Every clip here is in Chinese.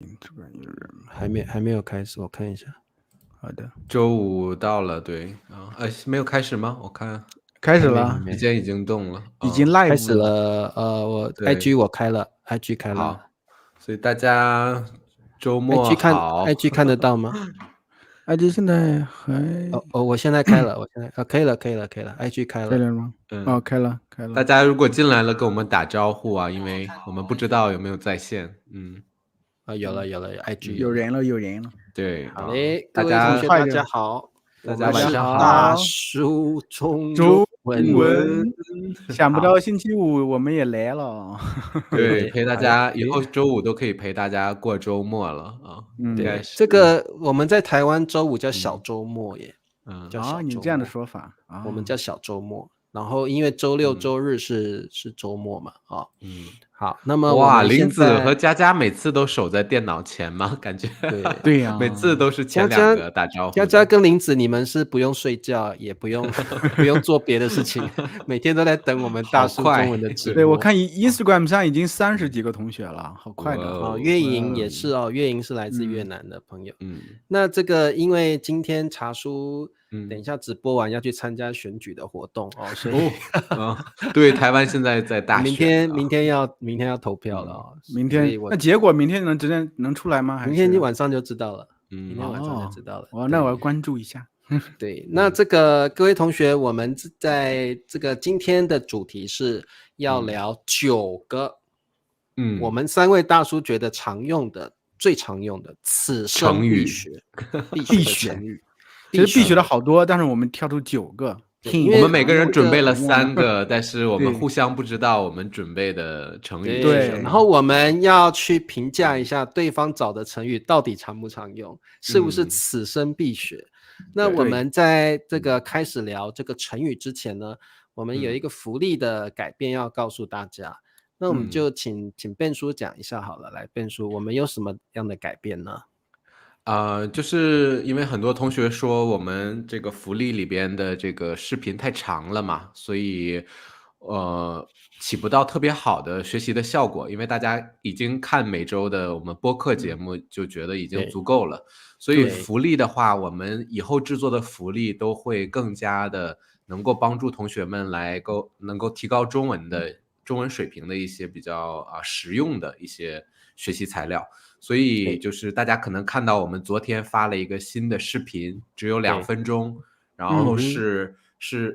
这边有人还没有开始，我看一下。好的，周五到了，对啊，没有开始吗？我看开始了，时间已经动了，已经开 live 始了。我对 IG 我开了，IG 开了。好，所以大家周末 IG 好。IG 看得到吗？IG 现在还我现在开了，我现在可以了，IG 开了。开了吗？哦，开了。大家如果进来了，跟我们打招呼啊，因为我们不知道有没有在线。有了 IG 有人了。对，好嘞，各大家位同学大家好，大家晚上好。大叔中文，想不到星期五我们也来了。对，陪大家以后周五都可以陪大家过周末了啊。对，这个我们在台湾周五叫小周末耶。叫小周末。你这样的说法啊，我们叫小周末。然后因为周六周日是周末嘛，好，那么哇，林子和佳佳每次都守在电脑前吗？感觉对呀，每次都是前两个打招呼。佳佳跟林子，你们是不用睡觉，也不用做别的事情，每天都在等我们大叔中文的直播。对，我看Instagram 上已经30几个同学了，好快的。月莹也是月莹是来自越南的朋友。那这个因为今天茶叔等一下直播完要去参加选举的活动所以对，台湾现在在大选，明天要投票了明天那结果明天能出来吗？明天晚上就知道了。明天晚上就知道了。那我要关注一下。对，那这个各位同学，我们在这个今天的主题是要聊9个，我们3位大叔觉得最常用的此生必学成语。其实必学的好多，但是我们挑出9个。我们每个人准备了3个，但是我们互相不知道我们准备的成语是什么。然后我们要去评价一下对方找的成语到底常不常用，是不是此生必学。那我们在这个开始聊这个成语之前呢，我们有一个福利的改变要告诉大家。那我们就请Ben叔讲一下好了。来，Ben叔，我们有什么样的改变呢？就是因为很多同学说我们这个福利里边的这个视频太长了嘛，所以起不到特别好的学习的效果，因为大家已经看每周的我们播客节目就觉得已经足够了。所以福利的话，我们以后制作的福利都会更加的能够帮助同学们能够提高中文水平的一些比较实用的一些学习材料。所以就是大家可能看到我们昨天发了一个新的视频，只有2分钟，然后是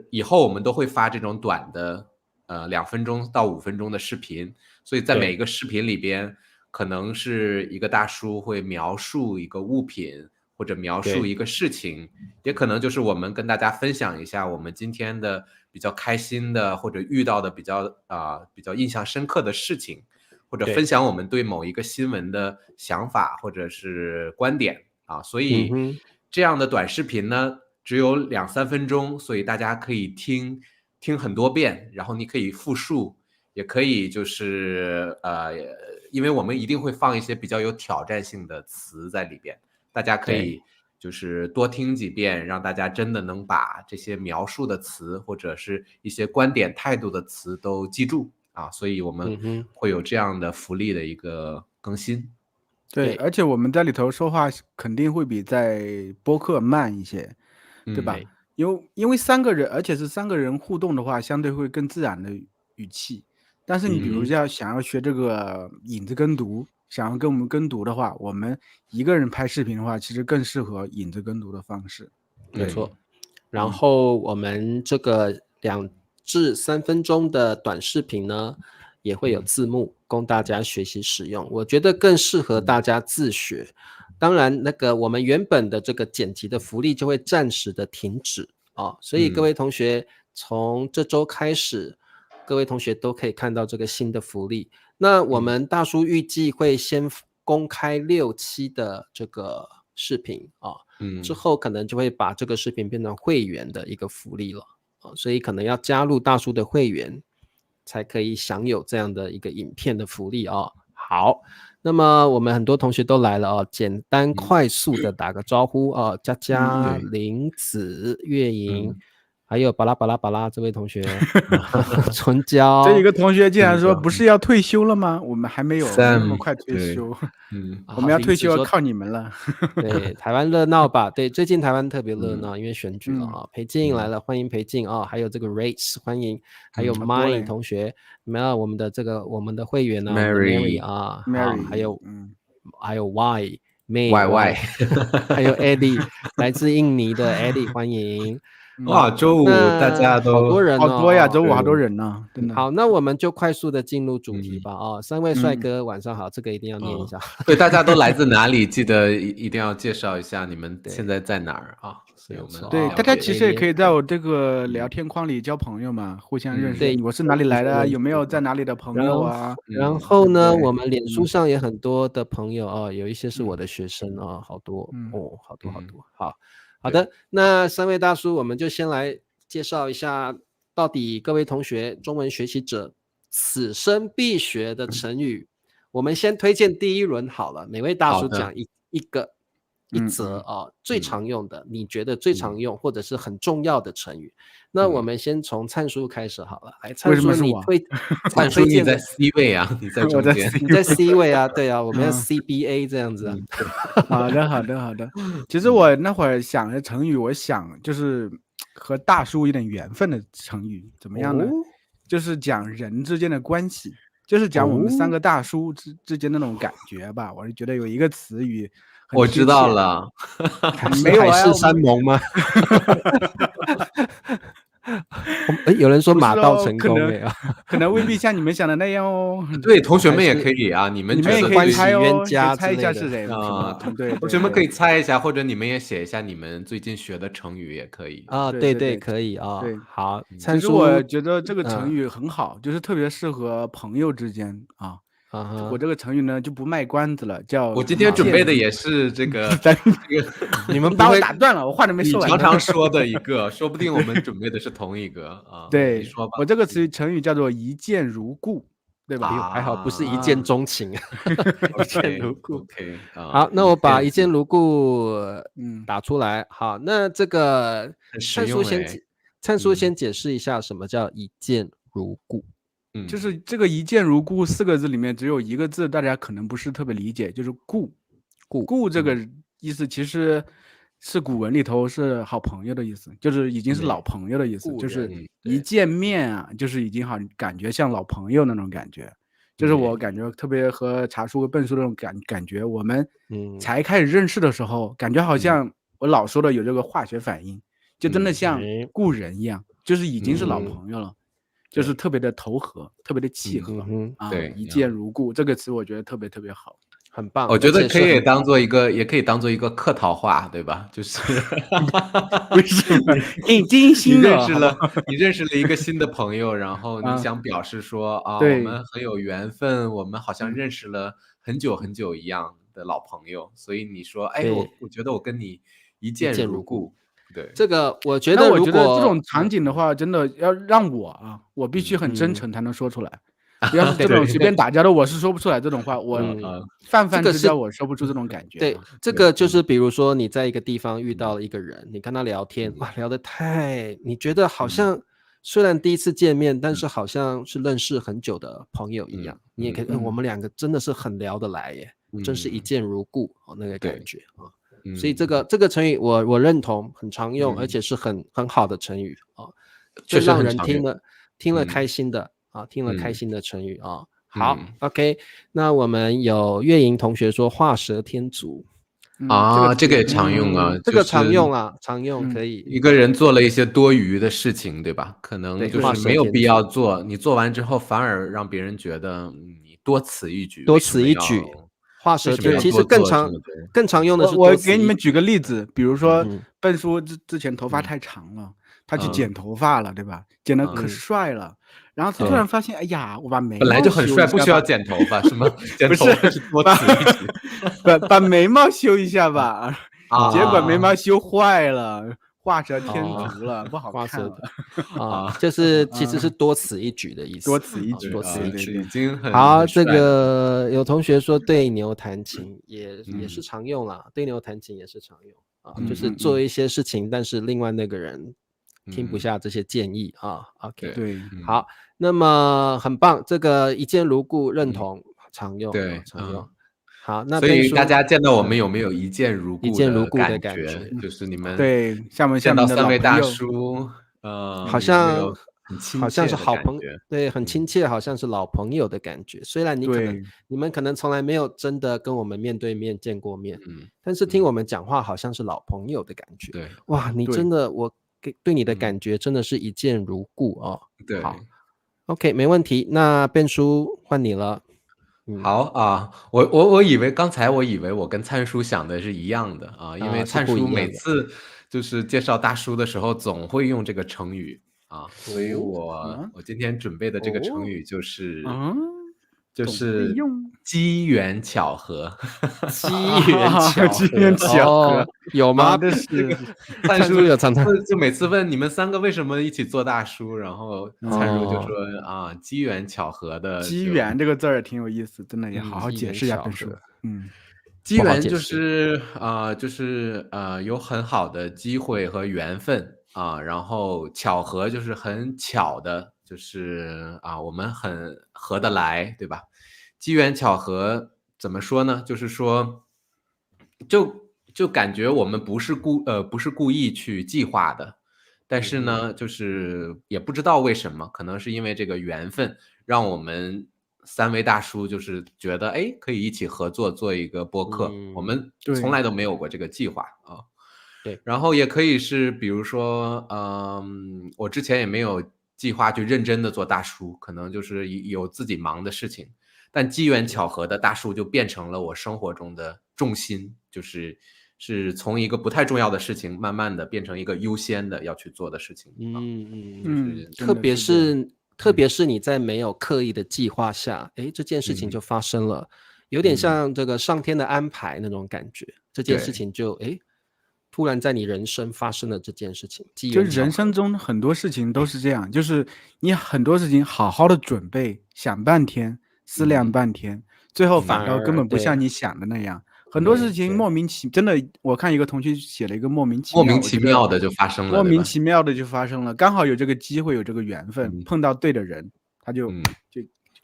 以后我们都会发这种短的2分钟到5分钟的视频。所以在每一个视频里边，可能是一个大叔会描述一个物品或者描述一个事情，也可能就是我们跟大家分享一下我们今天的比较开心的或者遇到的比较印象深刻的事情，或者分享我们对某一个新闻的想法或者是观点所以这样的短视频呢，只有2-3分钟，所以大家可以听很多遍，然后你可以复述，也可以就是因为我们一定会放一些比较有挑战性的词在里边，大家可以就是多听几遍，让大家真的能把这些描述的词或者是一些观点态度的词都记住所以我们会有这样的福利的一个更新。对，而且我们在里头说话肯定会比在播客慢一些，对吧？因为3个人，而且是3个人互动的话，相对会更自然的语气。但是你比如想要学这个影子跟读，想要跟我们跟读的话，我们一个人拍视频的话，其实更适合影子跟读的方式。没错。然后我们这个2至3分钟的短视频呢，也会有字幕供大家学习使用，我觉得更适合大家自学。当然那个我们原本的这个剪辑的福利就会暂时的停止所以各位同学从这周开始，各位同学都可以看到这个新的福利。那我们大叔预计会先公开6期的这个视频之后可能就会把这个视频变成会员的一个福利了所以可能要加入大叔的会员才可以享有这样的一个影片的福利好，那么我们很多同学都来了简单快速的打个招呼佳佳、林子、月莹还有巴拉巴拉巴拉这位同学，唇胶，这一个同学竟然说不是要退休了吗？我们还没有那么 Sam，快退休，我们好要退休林子说要靠你们了。对，台湾热闹吧？对，最近台湾特别热闹，因为选举了啊。裴静来了，欢迎裴静啊，还有这个 Race 欢迎，还有 Mine 同学，没有我们的会员呢 ，Mary 啊，还有 Y Y， 还有 Eddie 来自印尼的 Eddie 欢迎。哇，周五大家都好多人好多呀，哦，周五好多人呢，真的。好，那我们就快速的进入主题吧啊，3位帅哥晚上好，这个一定要念一下。对，大家都来自哪里？记得一定要介绍一下你们现在在哪儿啊？所以我们对，大家其实也可以在我这个聊天框里交朋友嘛，互相认识。我是哪里来的？有没有在哪里的朋友啊？然后呢，我们脸书上也很多的朋友啊，有一些是我的学生啊，好多哦，好多。好的，那3位大叔，我们就先来介绍一下，到底各位同学中文学习者此生必学的成语。我们先推荐第一轮好了，每位大叔讲一则啊，最常用的，你觉得最常用或者是很重要的成语。那我们先从灿叔开始好了，来，灿叔灿叔你在 C 位啊，你在中间，你在 C 位啊，对啊，我们要 CBA 这样子啊。好的。其实我那会儿想的成语，我想就是和大叔有点缘分的成语，怎么样呢？就是讲人之间的关系，就是讲我们3个大叔之间的那种感觉吧。我就觉得有一个词语。我知道了，没有海誓山盟吗？有人说马到成功可能未必像你们想的那样哦。对，同学们也可以啊，你们也可以猜哦，猜一下是谁啊？对，同学们可以猜一下，或者你们也写一下你们最近学的成语也可以啊。对，可以啊。对，好，其实我觉得这个成语很好，就是特别适合朋友之间啊。我这个成语呢就不卖关子了，叫我今天准备的也是这个你们把我打断了，我话都没说完。你常常说的一个，说不定我们准备的是同一个啊。对，你说吧。我这个成语叫做一见如故，对吧？还好不是一见钟情，一见如故。OK， 好，那我把一见如故打出来。好，那这个灿叔先解释一下什么叫一见如故。就是这个一见如故4个字里面只有一个字大家可能不是特别理解，就是故这个意思其实是古文里头是好朋友的意思，就是已经是老朋友的意思，就是一见面啊，就是已经好感觉像老朋友那种感觉。就是我感觉特别和茶叔和笨叔那种感觉，我们才开始认识的时候，感觉好像我老说的有这个化学反应，就真的像故人一样，就是已经是老朋友了。就是特别的投合，特别的契合对，一见如故这个词我觉得特别特别好，很棒。我觉得可以当做一个，也可以当做一个客套话，对吧？就是为什么你精心你认识了一个新的朋友，然后你想表示说我们很有缘分，我们好像认识了很久很久一样的老朋友，所以你说，哎，我觉得我跟你一见如故。对，这个我觉得这种场景的话，真的要让我必须很真诚才能说出来。要是这种随便打交道，我是说不出来这种话。我泛之交，我说不出这种感觉。对，这个就是比如说你在一个地方遇到了一个人，你跟他聊天，哇，聊得你觉得好像虽然第一次见面，但是好像是认识很久的朋友一样。你也可以，我们2个真的是很聊得来耶，真是一见如故那个感觉啊。所以这个成语我认同，很常用，而且是很好的成语啊，就让人听了开心的听了开心的成语啊。好 ，OK， 那我们有月莹同学说画蛇添足这个也常用啊，这个常用啊，常用可以。一个人做了一些多余的事情，对吧？可能就是没有必要做，你做完之后反而让别人觉得你多此一举，画蛇添足，其实更常用的是我给你们举个例子，比如说笨叔之前头发太长了，他去剪头发了，对吧？剪得可帅了，然后他突然发现，哎呀，我把眉毛本来就很帅，不需要剪头发，什么剪头发是多此一举，把眉毛修一下吧，结果眉毛修坏了。画蛇添足了，不好看了就是其实是多此一举的意思，多此一举，已经很好。这个有同学说对牛弹琴也是常用啦，对牛弹琴也是常用就是做一些事情，但是另外那个人听不下这些建议啊。OK，对，好，那么很棒，这个一见如故，认同，常用，对，常用。好，那所以大家见到我们嗯有没有一见如一故见如故的感感觉就是你们对，像我们见到的3位大老朋友，叔，好有没有像很亲好像切的是好朋感觉？对，很亲切，好像是老朋友的感觉。虽然对，你们可能从来没有真的跟我们面对面见过面，嗯，但是听我们讲话好像是老朋友的感觉。对，哇，你对真的，我对你的感觉真的是一见如故哦。对。好，OK，没问题。那变叔换你了。好啊，我以为刚才我以为我跟灿叔想的是一样的啊，因为是灿叔不一样的每次就是介绍大叔的时候总会用这个成语啊，所以我今天准备的这个成语就是总会用机缘巧合。机缘巧合，机缘巧合有吗？这是灿叔有常常就每次问你们3个为什么一起做大叔，然后灿叔就说啊，机缘巧合的。机缘这个字儿挺有意思，真的也好好机缘解释一下，巧本叔合。机缘就是有很好的机会和缘分啊，然后巧合就是很巧的，就是我们很合得来，对吧？机缘巧合怎么说呢？就是说，就感觉我们不是故意去计划的，但是呢，就是也不知道为什么，可能是因为这个缘分，让我们3位大叔就是觉得，哎，可以一起合作做一个播客。我们从来都没有过这个计划啊。对，然后也可以是，比如说，我之前也没有计划去认真的做大叔，可能就是有自己忙的事情，但机缘巧合的大叔就变成了我生活中的重心，是从一个不太重要的事情，慢慢的变成一个优先的要去做的事情。特别是你在没有刻意的计划下，这件事情就发生了，有点像这个上天的安排那种感觉。这件事情就突然在你人生发生了这件事情，机缘巧合。就人生中很多事情都是这样，就是你很多事情好好的准备，想半天，思量半天，最后反倒根本不像你想的那样。很多事情莫名其妙，真的，我看一个同学写了一个莫名其妙的就发生了，莫名其妙的就发生了，刚好有这个机会，有这个缘分，碰到对的人，他就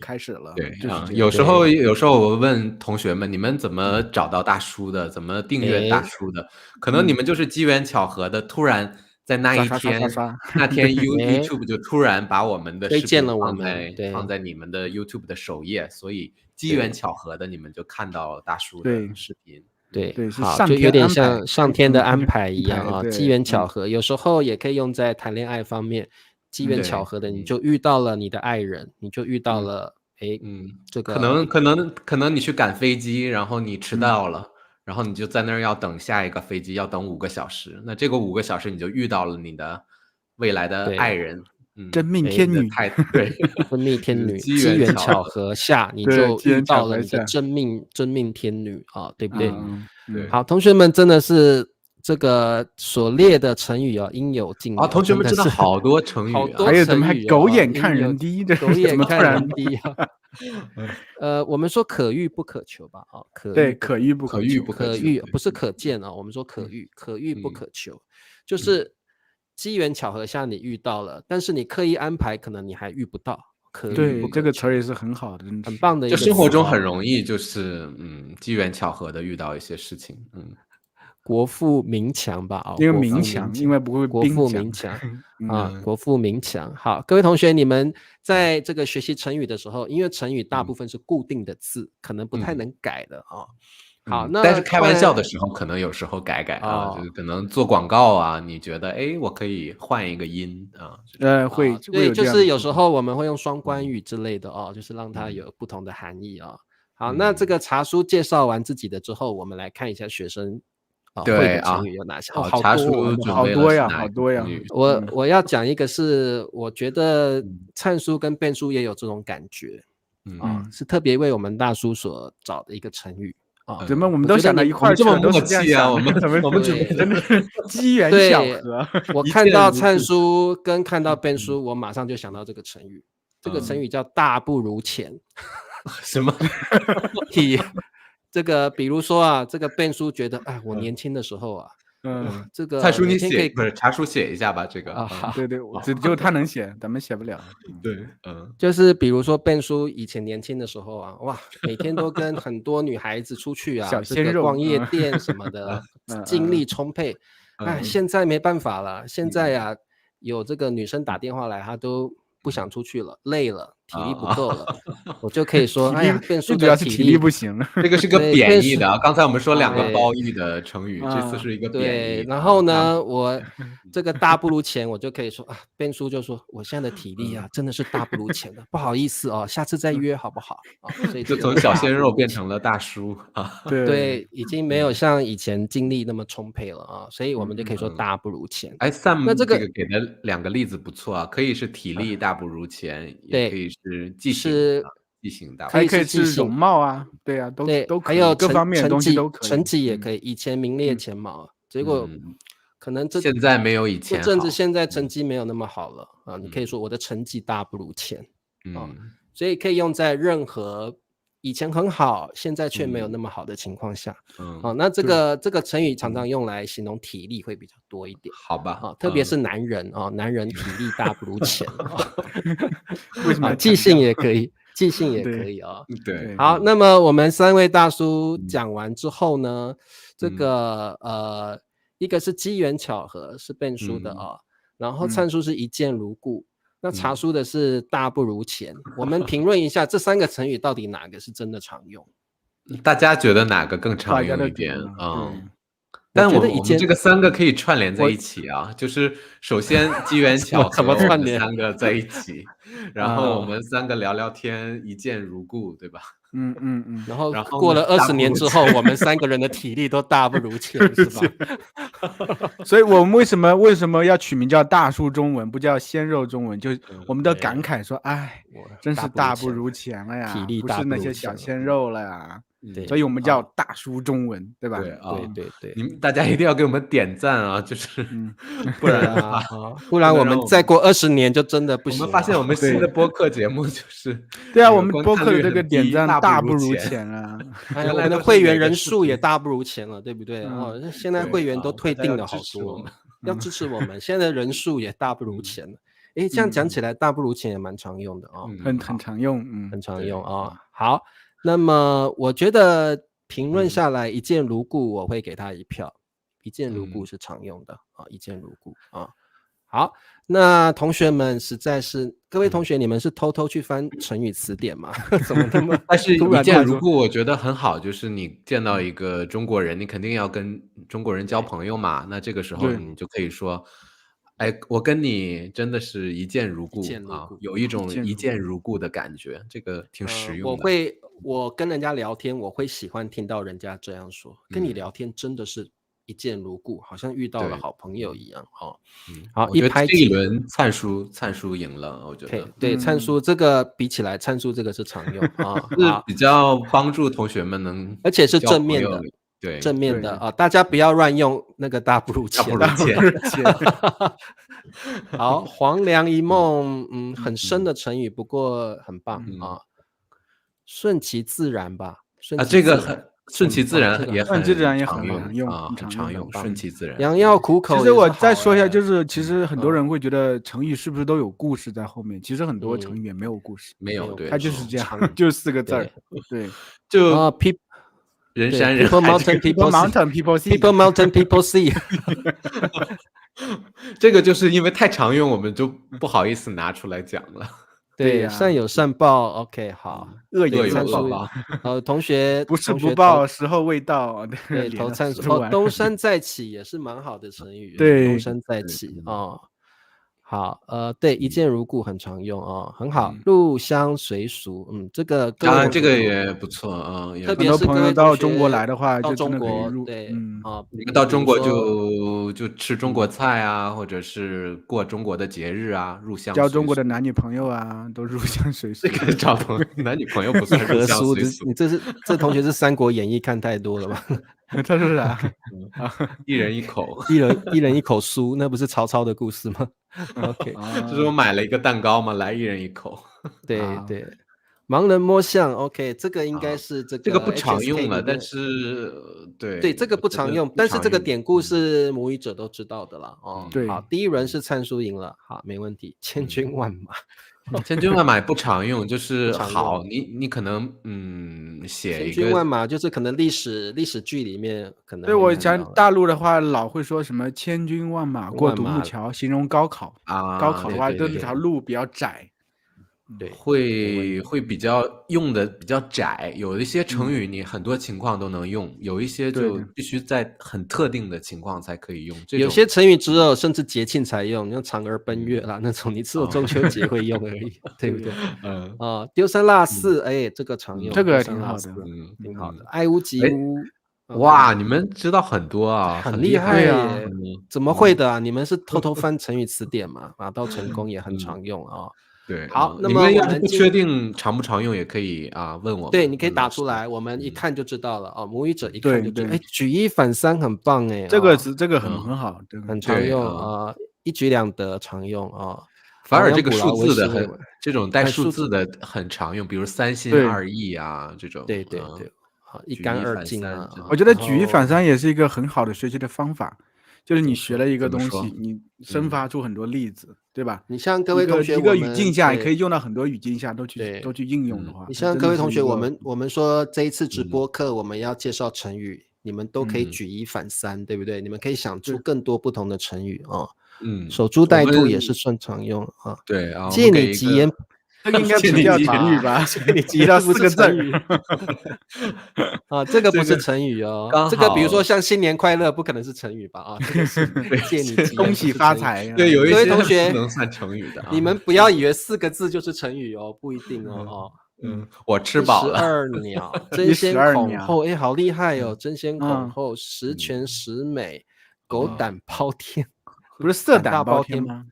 开始了。对有时候我问同学们，你们怎么找到大叔的？怎么订阅大叔的？可能你们就是机缘巧合的，突然在那一天，那天 YouTube 就突然把我们的视频放在你们的 YouTube 的首页，所以机缘巧合的你们就看到大叔的视频。对，好，就有点像上天的安排一样啊，机缘巧合，有时候也可以用在谈恋爱方面。机缘巧合的，你就遇到了你的爱人，你就遇到了这个可能你去赶飞机，然后你迟到了，然后你就在那儿要等下一个飞机，要等5个小时。那这个5个小时你就遇到了你的未来的爱人，真命天女，对，真命天女，机缘巧合下你就遇到了你的真命天女啊，对不对？对，好，同学们真的是这个所列的成语应有尽有。同学们真的好多成语，还有怎么还狗眼看人低，狗眼看人低啊！我们说可遇不可求吧？对，可遇不可求，可遇不是可见啊，我们说可遇不可求，就是机缘巧合下你遇到了，但是你刻意安排，可能你还遇不到。对，这个词儿也是很好的，很棒的一个词。就生活中很容易就是机缘巧合的遇到一些事情。国富民强吧，因为民强，因为不会国富民强啊，国富民强。好，各位同学，你们在这个学习成语的时候，因为成语大部分是固定的字，可能不太能改的啊。好，那但是开玩笑的时候，可能有时候改啊，就是可能做广告啊，你觉得我可以换一个音啊？会，对，就是有时候我们会用双关语之类的就是让它有不同的含义啊。好，那这个茶叔介绍完自己的之后，我们来看一下学生会的成语有哪些？好多呀，好多呀！我要讲一个是，我觉得灿叔跟变叔也有这种感觉是特别为我们大叔所找的一一个成语。怎么我们都想到一块去了？这么默契啊！我们真的是机缘巧合。我看到灿叔跟看到变叔，我马上就想到这个成语。这个成语叫大不如前。什么？这个比如说这个变叔觉得我年轻的时候这个蔡叔你每天可以写不是茶叔写一下吧，这个好，对对，只有他能写，咱们写不了。对，就是比如说Ben叔以前年轻的时候啊，哇，每天都跟很多女孩子出去啊，小鲜肉逛夜店什么的，精力充沛。现在没办法了，现在呀，有这个女生打电话来，他都不想出去了，累了，体力不够了，我就可以说，哎呀，Ben叔主要是体力的体力不行了。这个是个贬义的啊。刚才我们说2个褒义的成语，这次是一个贬义。对，然后呢，我这个大不如前，我就可以说Ben叔就说我现在的体力啊，真的是大不如前的，不好意思哦，下次再约好不好？所以就从小鲜肉变成了大叔啊。对，已经没有像以前精力那么充沛了啊，所以我们就可以说大不如前。Sam 那这个给的2个例子不错啊，可以是体力大不如前，也可以是记性大不如前，还可以是容貌啊，对啊，都可以，还有各方面的东西都可以。成绩也可以，以前名列前茅，结果可能现在没有以前好，甚至现在成绩没有那么好了啊。你可以说我的成绩大不如前所以可以用在任何以前很好，现在却没有那么好的情况下。那这个成语常常用来形容体力会比较多一点，好吧？特别是男人男人体力大不如前为什么？记性也可以，记性也可以啊。对，好，那么我们3位大叔讲完之后呢，这个一个是机缘巧合，是Ben叔的然后灿叔是一见如故，那茶叔的是大不如前。我们评论一下这3个成语到底哪个是真的常用？大家觉得哪个更常用一点？但我们这个3个可以串联在一起啊，就是首先机缘巧合，怎么串联？3个在一起，然后我们3个聊聊天，一见如故，对吧？然后过了20年之后，我们3个人的体力都大不如前，是吧？所以我们为什么要取名叫大叔中文，不叫鲜肉中文？就我们的感慨说，哎，真是大不如前了呀，体力不是那些小鲜肉了呀。所以我们叫大叔中文，对吧？对，你们大家一定要给我们点赞啊！就是不然的话，不然我们再过20年就真的不行了。我们发现我们新的播客节目就是对啊，我们播客的这个点赞大不如前啊，我们的会员人数也大不如前了，对不对？现在会员都退订了好多，要支持我们。现在人数也大不如前了。这样讲起来，大不如前也蛮常用的很常用，很常用好。那么我觉得评论下来，一见如故，我会给他1票。一见如故是常用的一见如故好，那同学们实在是，各位同学，你们是偷偷去翻成语词典吗？怎么那么？但是一见如故，我觉得很好，就是你见到一个中国人，你肯定要跟中国人交朋友嘛。那这个时候你就可以说，哎，我跟你真的是一见如故有一种一见如故的感觉，这个挺实用的。我跟人家聊天，我会喜欢听到人家这样说，跟你聊天真的是一见如故，好像遇到了好朋友一样好，一拍即合。这一轮灿叔赢了，我觉得。对，灿叔这个比起来，灿叔这个是常用是比较帮助同学们能，而且是正面的。对，正面的大家不要乱用那个大不如前。好，黄粱一梦，很深的成语，不过很棒顺其自然吧，这个很顺其自然也很常用，顺其自然。良药苦口。其实我再说一下，就是其实很多人会觉得成语是不是都有故事在后面？其实很多成语也没有故事，没有，对，它就是这样，就4个字儿，对，就人山人海 ，People mountain people sea，People mountain people sea 这个就是因为太常用，我们就不好意思拿出来讲了。对，善有善报 ，OK， 好，恶有恶报。同学不是不报，时候未到。对，投灿叔东山再起也是蛮好的成语。对，东山再起好，对，一见如故很常用很好。入乡随俗，这个这个也不错特别是朋友到中国来的话，到中国对到中国就吃中国菜啊，或者是过中国的节日啊，入乡交中国的男女朋友啊，都入乡随俗。这个交男女朋友不算入乡随俗。你这同学是《三国演义》看太多了吧？他是啥？一人一口，一人一口酥，那不是曹操的故事吗？OK， 就是我买了一个蛋糕嘛，来一人一口。对，盲人摸象 ，OK， 这个应该是这这个个不常 HSK 用了，里面但是对这个不我觉得常用，但是这个常用典故是母语者都知道的了哦。对好，第一轮是灿叔赢了，好，没问题，千军万马。千军万马不常用，就是常好，用你可能写千一个军万马就是可能历史剧里面可能对我讲会看到的大陆的话，老会说什么千军万马过独木万马桥，形容高考。高考的话，这对对对条路比较窄。对，会比较用的比较窄，有一些成语你很多情况都能用，有一些就对的必须在很特定的情况才可以用。这种有些成语只有甚至节庆才用，像嫦娥奔月啦那种，你只有中秋节会用而已，对不对？丢三落四，哎，这个常用，这个丢三落四挺好的，挺好的。爱屋及乌，哇，你们知道很多啊，很厉害对啊耶！怎么会的啊？你们是偷偷翻成语词典嘛？马到成功也很常用啊。对，好，那你么们要是不我们确定常不常用，也可以问我们。对，你可以打出来，我们一看就知道了哦。母语者一看就知道，对哎，举一反三很棒哎，这个很好，这个很常用对啊，一举两得常用啊。反而这个亡羊补牢数字的为时这种带数数字字的很常用，比如三心对二意啊这种。对对对，好，一举干二一反三净啊。我觉得然后举一反三也是一个很好的学习的方法，就是你学了一个怎么说东西，你生发出很多例子，对吧？你像各位同学，一个语境下，对也可以用到很多语境下都对去应用的话，你像各位同学，那真的是一个我们说这一次直播课我们要介绍成语，你们都可以举一反三，对不对？你们可以想出更多不同的成语啊。守株待兔也是算常用啊。对啊，借你吉言，这个应该不叫成语吧？借你吉言到不4个字是成语啊，这个不是成语哦。这个比如说像新年快乐，不可能是成语吧？啊，这个是借你吉言，恭喜发财。对，有一些各位同学不能算成语的，你们不要以为4个字就是成语哦，不一定哦。我吃饱了。12鸟，争先恐后，哎，好厉害哦！争先恐后，十全十美，狗胆包天，不是色胆包天吗？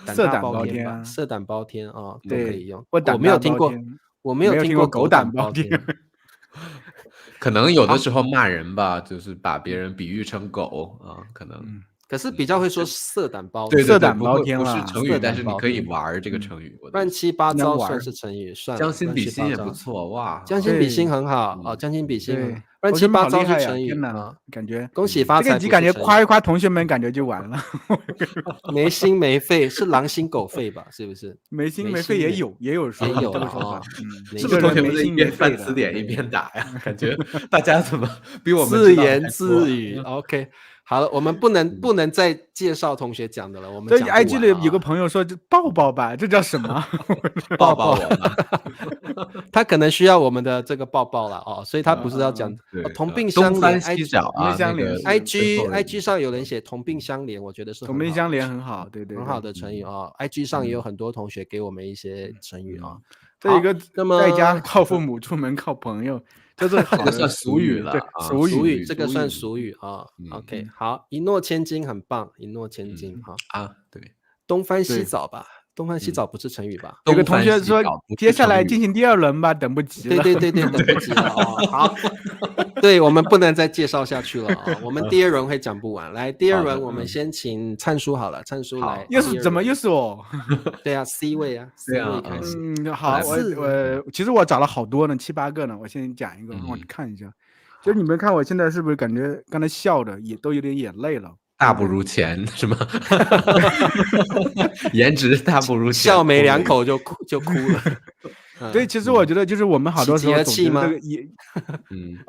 色胆包天吧，色胆包天啊，都可以用。我没有听过，我没有听过狗胆包天。可能有的时候骂人吧，就是把别人比喻成狗啊，可能。可是比较会说色胆包天，色胆包天不是成语，但是你可以玩这个成语。乱七八糟算是成语，算将心比心也不错哇，将心比心很好啊，将心比心，乱七八糟是成语啊，感觉恭喜发财，这个感觉夸一夸同学们，感觉就完了。没心没肺是狼心狗肺吧？是不是？没心没肺也有说也有这个说法，是不是同学们一边翻词典一边打呀？感觉大家怎么比我们自言自语 ？OK。好了，我们不能再介绍同学讲的了。我们这 IG 里有个朋友说，就抱抱吧，这叫什么？抱抱我吧。他可能需要我们的这个抱抱了哦，所以他不是要讲同病相怜。IG 上有人写同病相怜，我觉得是同病相怜很好，对，很好的成语啊。IG 上也有很多同学给我们一些成语啊。这一个那么在家靠父母，出门靠朋友。这是好的俗语了，俗语这个算俗语啊。OK， 好，一诺千金很棒，一诺千金啊，对，东翻西找吧，东翻西找不是成语吧？有个同学说，接下来进行第2轮吧，等不及了。对，等不及了啊！好，对我们不能再介绍下去了啊，我们第2轮会讲不完。来，第2轮我们先请灿叔好了，灿叔来。怎么又是我？对啊 ，C 位啊，C 位开始。好，其实我找了好多呢，7、8个呢，我先讲一个，让我看一下。就是你们看我现在是不是感觉刚才笑的也都有点眼泪了？大不如前是吗？颜值大不如前，笑没2口就哭了。对，其实我觉得就是我们好多时候总觉得这个也，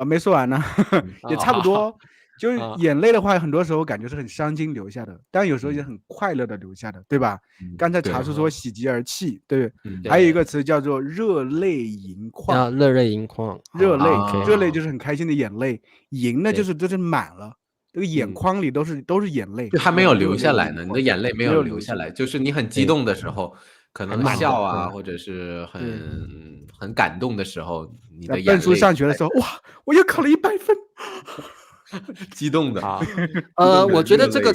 没说完呢，也差不多。就是眼泪的话，很多时候感觉是很伤心流下的，但有时候也很快乐的流下的，对吧？刚才茶叔说喜极而泣，对，还有一个词叫做热泪盈眶。热泪盈眶，热泪就是很开心的眼泪，盈呢就是满了。这个眼眶里都是眼泪，还没有流下来呢。你的眼泪没有流下来，就是你很激动的时候，可能笑啊，或者是很感动的时候，你的眼泪。奔书上学的时候，哇，我又考了100分，激动的。我觉得这个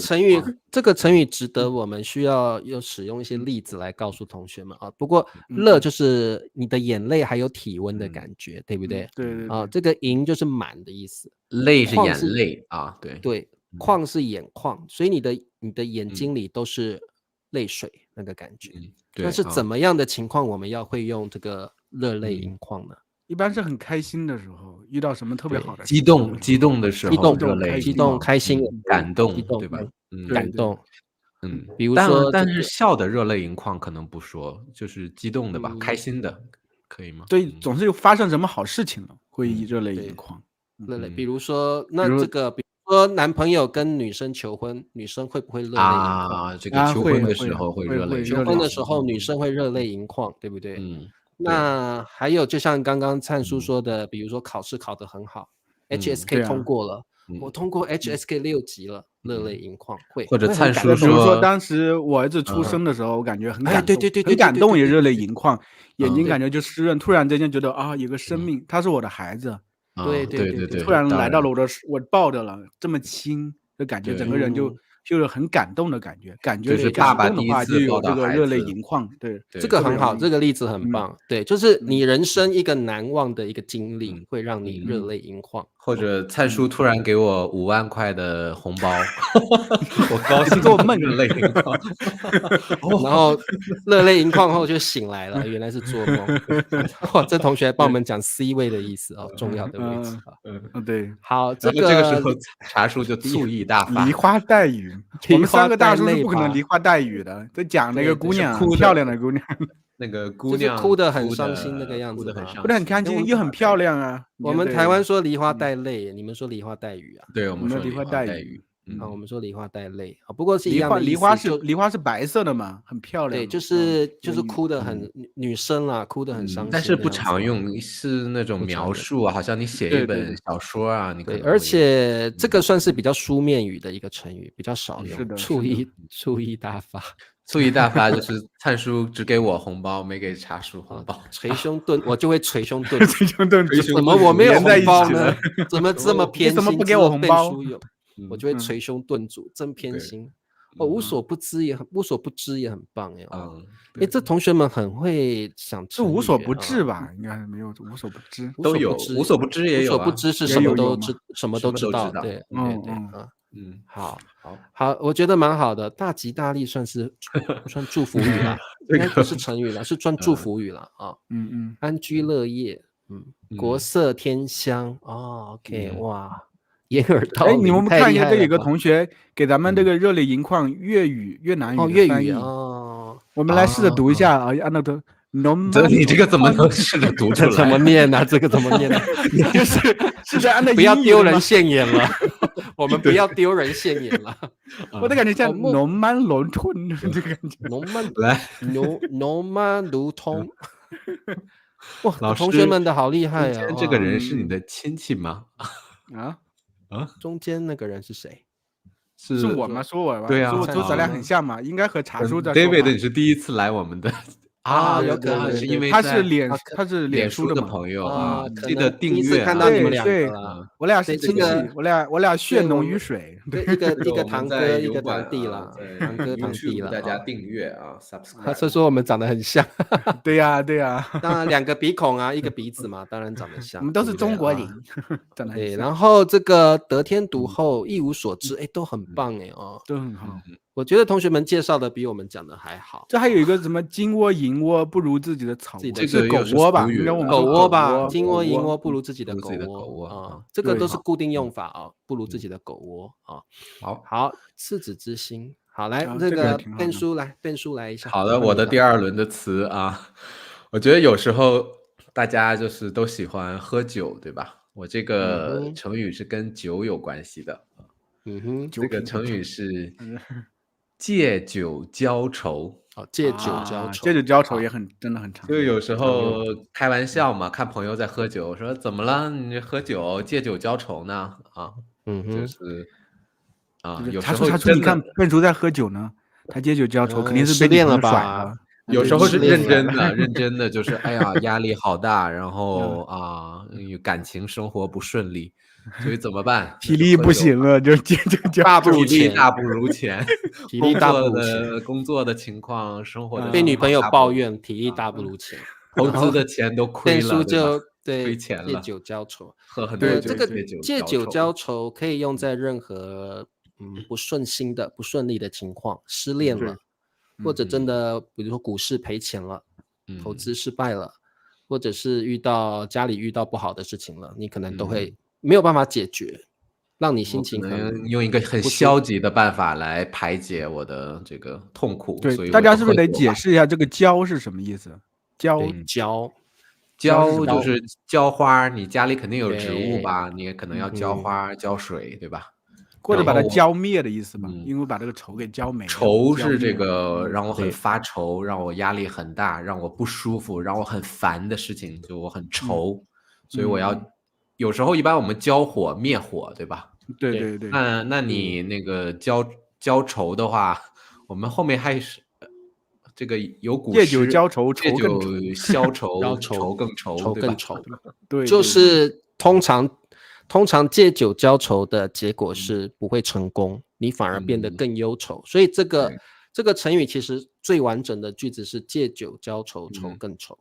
成语值得我们需要使用一些例子来告诉同学们啊。不过乐就是你的眼泪还有体温的感觉，对不对？对啊，这个盈就是满的意思，泪是眼泪啊，对，眶是眼眶，所以你的眼睛里都是泪水那个感觉。但是怎么样的情况我们会用这个热泪盈眶呢？一般是很开心的时候，遇到什么特别好的事激动的时候，热泪激动开心感动，激动对吧？感动。比如但说是笑的热泪盈眶可能不说，就是激动的吧，开心的可以吗？对，总是有发生什么好事情了，会热泪盈眶。热泪，比如说那这个，比如说男朋友跟女生求婚，女生会不会热泪盈眶？这个求婚的时候会热泪盈眶，求婚的时候女生会热泪盈眶，对不对？那还有就像刚刚灿叔说的，比如说考试考得很好，HSK 通过了，我通过 HSK 6级了，热泪盈眶会。或者灿叔说当时我儿子出生的时候，我感觉很感动，对，很感动也热泪盈眶，眼睛感觉就湿润，突然之间觉得啊，有个生命，他是我的孩子，对，突然来到了我抱着了，这么亲，就感觉整个人就是很感动的感觉，就是爸爸第一次有这个热泪盈眶，对，这个很好，这个例子很棒，对，就是你人生一个难忘的一个经历，会让你热泪盈眶。或者灿叔突然给我5万块的红包，我高兴做梦热泪盈眶，然后热泪盈眶后就醒来了，原来是做梦。哇，这同学帮我们讲 C 位的意思哦，重要的位置啊。对，好，这个时候茶叔就醋意大发，梨花带雨。我们3个大叔是不可能梨花带雨的，在讲那个姑娘，漂亮的姑娘。那个姑娘哭得很伤心那个样子，哭得很开心，又很漂亮啊。我们台湾说梨花带泪，你们说梨花带雨啊？对，我们说梨花带雨。我们说梨花带泪啊，不过是一样的意思。梨花是白色的嘛，很漂亮。对，就是哭得很女生啦，哭得很伤心。但是不常用，是那种描述啊，好像你写一本小说啊，你可能。而且这个算是比较书面语的一个成语，比较少用。是的，醋意大发。醋意大发就是灿叔只给我红包，没给茶叔红包，捶胸顿，我就会捶胸顿足。捶胸顿足，怎么我没有红包呢？怎么这么偏心？怎么不给我红包？我就会捶胸顿足，真偏心。无所不知也很棒哎。这同学们很会想成语。是无所不至吧？应该没有无所不知，都有无所不知也有。无所不知是什么都知道，对。好，我觉得蛮好的，大吉大利算祝福语啦，应该不是成语了，是算祝福语了啊。安居乐业，国色天香，OK， 哇，掩耳盗铃。你们看一下，这有个同学给咱们这个热泪盈眶越南语的翻译我们来试着读一下啊，按照的。你这个怎么能试着读出来？怎么念呢？这个怎么念呢？是在按照不要丢人现眼了，我们不要丢人现眼了。我的感觉像农曼龙吞这个感觉，农曼如通。哇，老师，同学们的好厉害啊！这个人是你的亲戚吗？中间那个人是谁？是我吗？说我吗？对啊，说咱俩很像嘛，应该和茶叔在。David， 你是第一次来我们的。有可能是因为他是脸书的朋友记得订阅。第一次看到你们两个了，我俩是亲戚，我俩血浓于水，一个堂哥，一个堂弟啦，堂哥堂弟啦。大家订阅啊 ，subscribe。他是说我们长得很像，对呀。当然2个鼻孔啊，1个鼻子嘛，当然长得像。我们都是中国人，对。然后这个得天独厚，一无所知，都很棒都很好。我觉得同学们介绍的比我们讲的还好。这还有一个什么金窝银窝不如自己的草窝，这是狗窝吧？狗窝吧，金窝银窝不如自己的狗窝这个都是固定用法不如自己的狗窝好，赤子之心。好，来这个变书来一下。好的，我的第2轮的词啊，我觉得有时候大家就是都喜欢喝酒，对吧？我这个成语是跟酒有关系的。这个成语是借酒浇愁。借酒浇愁，借酒浇愁也真的很常见。就有时候开玩笑嘛，看朋友在喝酒，说怎么了？你喝酒借酒浇愁呢？就是有时候茶叔，你看笨叔在喝酒呢，他借酒浇愁，肯定是失恋了吧？有时候是认真的，就是哎呀，压力好大，然后感情生活不顺利。所以怎么办？体力不行了，就大不如前，体力大不如前，工作的情况，生活的被女朋友抱怨，体力大不如前，投资的钱都亏了，就亏钱了。借酒浇愁，喝很多酒。这个借酒浇愁可以用在任何不顺利的情况，失恋了，或者真的比如说股市赔钱了，投资失败了。或者是家里遇到不好的事情了，你可能都会没有办法解决，让你心情可能用一个很消极的办法来排解我的这个痛苦。所以大家是不是得解释一下这个浇是什么意思？浇就是浇花，你家里肯定有植物吧，你也可能要浇花浇水，对吧？或者把它浇灭的意思吧，因为把这个愁给浇没了。愁是这个让我很发愁，让我压力很大，让我不舒服，让我很烦的事情，就我很愁，所以我要有时候一般我们浇火灭火，对吧？对。那你那个浇愁的话，我们后面还是这个有古诗，借酒浇愁，借酒消愁，愁更愁，愁更愁。对，就是通常借酒浇愁的结果是不会成功，你反而变得更忧愁。所以这个成语其实最完整的句子是借酒浇愁，愁更愁。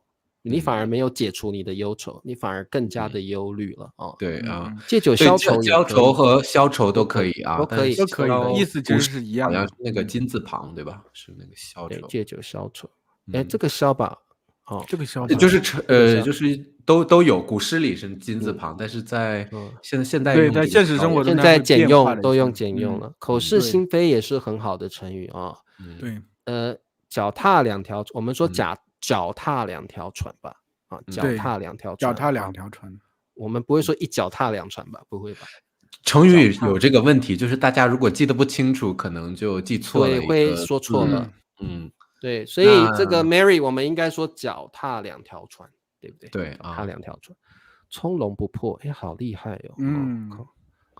你反而没有解除你的忧愁，你反而更加的忧虑了啊。对啊，借酒消愁，浇愁和消愁都可以啊，都可以，意思其实是一样的，好像是那个金字旁，对吧？是那个消愁。借酒消愁，这个消吧，这个消就是就是都有，古诗里是金字旁，但是在现代对，在现实生活中现在简用都用简用了。口是心非也是很好的成语啊。对，脚踏两条，我们说脚踏两条船吧，脚踏两条船，我们不会说一脚踏两船吧？不会吧？成语有这个问题，就是大家如果记得不清楚，可能就记错了，对，会说错了。对，所以这个 Mary 我们应该说脚踏两条船，对不对？对，踏两条船，从容不迫，好厉害哦。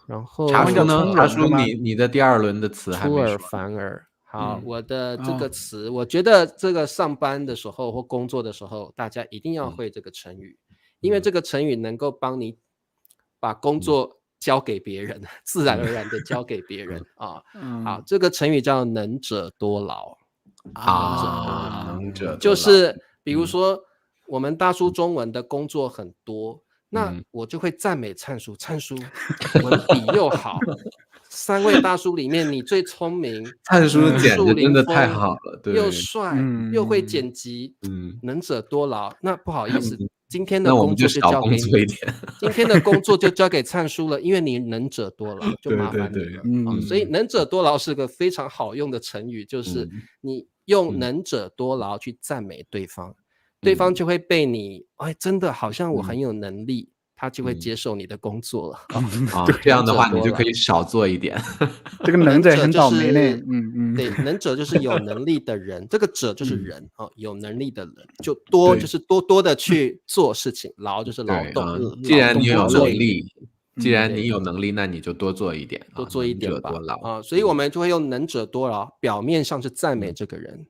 然后茶叔呢？茶叔，你的第二轮的词还没说。出尔反尔。好，我的这个词，我觉得这个上班的时候或工作的时候，大家一定要会这个成语，因为这个成语能够帮你把工作交给别人，自然而然的交给别人啊。好，这个成语叫能者多劳能者多劳，就是比如说我们大叔中文的工作很多，那我就会赞美灿叔文笔又好。3位大叔里面，你最聪明，灿叔简直真的太好了，对，又帅，又会剪辑，能者多劳。那不好意思，今天的工作就交给你，今天的工作就交给灿叔了，因为你能者多劳，就麻烦你了。所以能者多劳是个非常好用的成语，就是你用能者多劳去赞美对方，对方就会被你，真的好像我很有能力。他就会接受你的工作了。这样的话你就可以少做一点。这个能者很倒霉呢。对，能者就是有能力的人，这个者就是人有能力的人，就多就是多多的去做事情，劳就是劳动。既然你有能力，那你就多做一点，多做一点吧。所以我们就会用能者多劳，表面上是赞美这个人，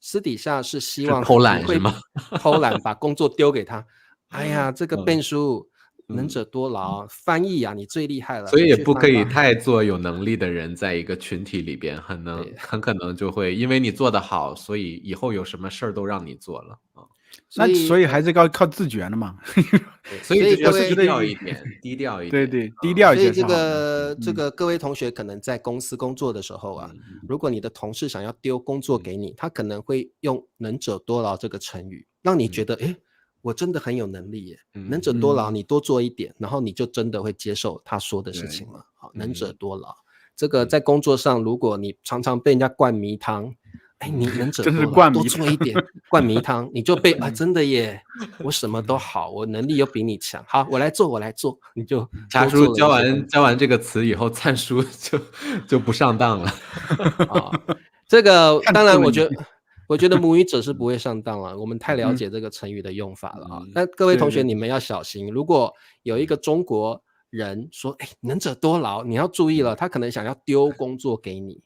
私底下是希望偷懒是吗？偷懒把工作丢给他。哎呀，这个Ben叔。能者多劳，翻译啊，你最厉害了。所以也不可以太做有能力的人，在一个群体里边，很可能就会因为你做得好，所以以后有什么事儿都让你做了啊。所以还是要靠自觉的嘛。所以就是低调一点。对，低调一点。所以这个各位同学可能在公司工作的时候啊，如果你的同事想要丢工作给你，他可能会用能者多劳这个成语，让你觉得我真的很有能力耶，能者多劳，你多做一点，然后你就真的会接受他说的事情了。能者多劳，这个在工作上，如果你常常被人家灌迷汤，你能者多劳，多做一点，灌迷汤，你就被真的耶，我什么都好，我能力又比你强，好，我来做，你就茶叔教完这个词以后，灿叔就不上当了。这个当然我觉得母语者是不会上当了，我们太了解这个成语的用法了但各位同学，你们要小心，如果有一个中国人说能者多劳，你要注意了，他可能想要丢工作给你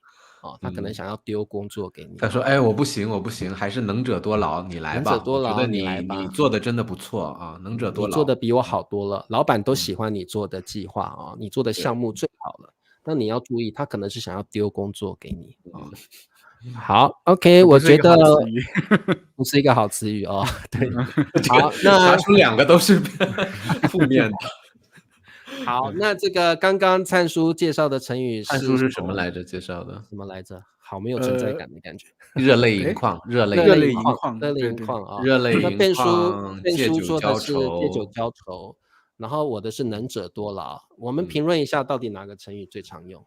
他可能想要丢工作给你。他说我不行，还是能者多劳，你来吧。能者多劳，我觉得你做的真的不错啊，能者多劳。你做的比我好多了，老板都喜欢你做的计划你做的项目最好了。那你要注意，他可能是想要丢工作给你好 OK， 我觉得不是一个好词语对，好，那查出2个都是负面的。好，那这个刚刚灿叔介绍的成语灿叔是什么来着？介绍的什么来着？好没有存在感的感觉。热泪盈眶，热泪热泪盈眶，盈眶，热泪盈对，眶啊！热泪盈那变眶，借酒说的浇是借酒愁。浇愁，然后我的是能者多劳。我们评论一下，到底哪个成语最常用？